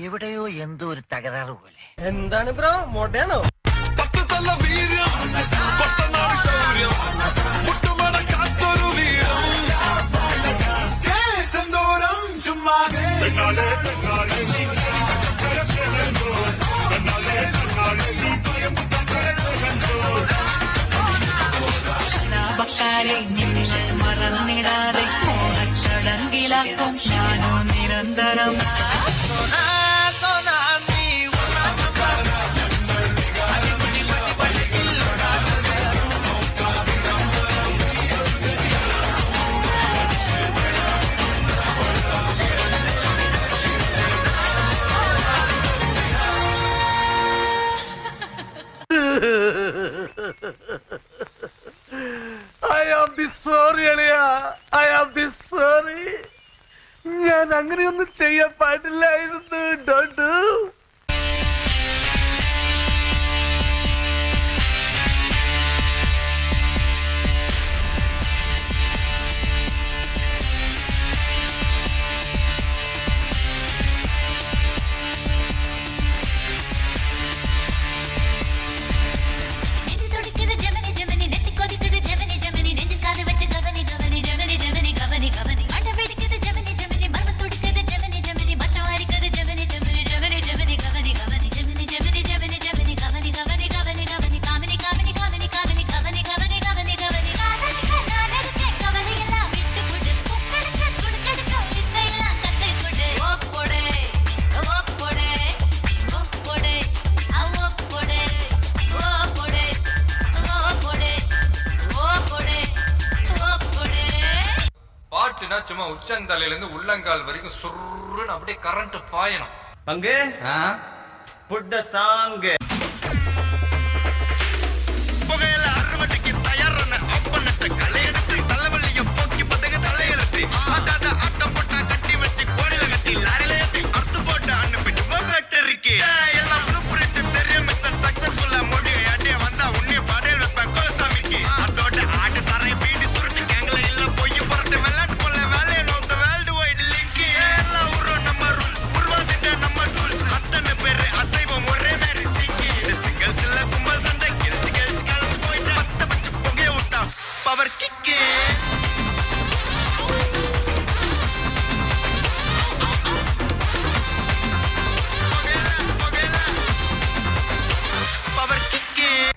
എവിടെയോ എന്തോ ഒരു തകരാറ് പോലെ. എന്താണ് ബ്രോ, മോഡേണോ? മറന്നിടാതെ മോഹച്ചടങ്കിലാക്കും ഞാനോ നിരന്തരം. ഞാൻ അങ്ങനെയൊന്നും ചെയ്യാൻ പാടില്ലായിരുന്നു. ഡോണ്ട്. சும்மா உச்சந்தலையில இருந்து உள்ளங்கால் வரைக்கும் சுருன்னு அப்படியே கரண்ட் பாயணும். அங்க புட்ட சாங் புகையில அறுவடைக்கு தயாரான அப்பனட்ட கலையெடுத்து தலைவலிய போக்கி பதக தலையெழுத்து ஆட்டாத ஆட்டம் போட்டா கட்டி வச்சு கோடில கட்டி லாரில ஏத்தி அறுத்து போட்டு அனுப்பிட்டு ஃபேக்டரிக்கு எல்லாம் ப்ளூ பிரிண்ட் தெரியும் மிஷன் சக்சஸ்ஃபுல்லா முடியும் அடியே வந்தா உன்னைய பாடையில் வைப்பேன் கோலசாமிக்கு அதோட ஆடு சரை பீடி சுருட்டு கேங்கல இல்ல போய் புரட்டு வெள்ளாட்டு பவர் கிக்.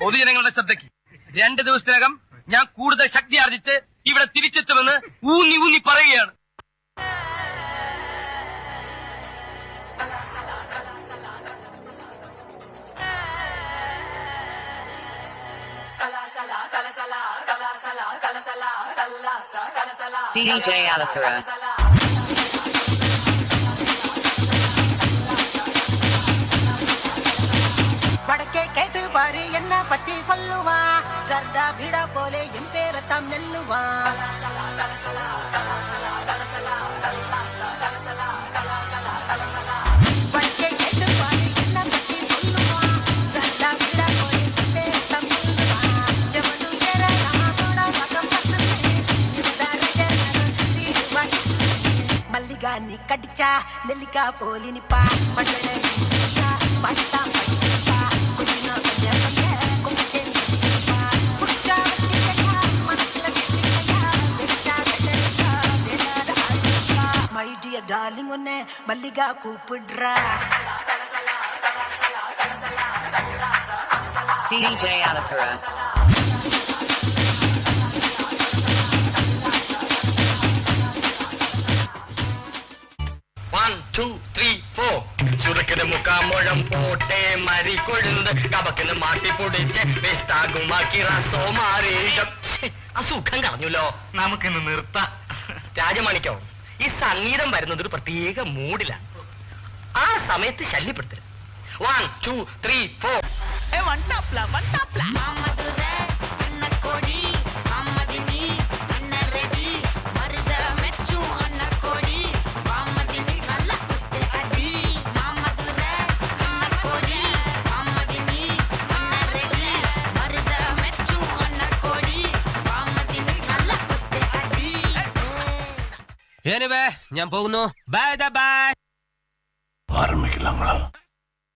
പൊതുജനങ്ങളുടെ ശ്രദ്ധയ്ക്ക് 2 ദിവസത്തിനകം ഞാൻ കൂടുതൽ ശക്തി ആർജിച്ച് ഇവിടെ തിരിച്ചെത്തുമെന്ന് ഊന്നി ഊന്നി പറയുകയാണ്. DJ Alakara. படக்கே கேட்டு பாரு என்ன பத்தி சொல்லுவா, சர்தா பீடா போலே என் பேரத்தாம் நெல்லுவா. மல்லிகானி கடிச்சா நெல்லிக்கா போலி நிப்பா பட்டா பட்டா கொஞ்சம் கொஞ்சம் கும்பிட்டே மனசுல டார்லிங் ஒன்னு மல்லிகா கூப்பிடுறா DJ Alapura. One, two, three, four. സുരക്കിന് മുക്കാമുഴം പോട്ടെ മരി കൊഴുന്ന് കപക്കിന് മാട്ടി പൊടിച്ച് വേസ്താകുമാക്കി റസോ മാറി ആ സുഖം കളഞ്ഞല്ലോ. നമുക്കിന്ന് നിർത്താം. രാജമാണിക്കോ, ഈ സംഗീതം വരുന്നത് ഒരു പ്രത്യേക മൂഡിലാണ്. ആ സമയത്ത് ശല്യപ്പെടുത്തരുത്. 1, 2, 3, 4. ഞാൻ പോകുന്നു. Bye bye. ആരംഭിക്കില്ല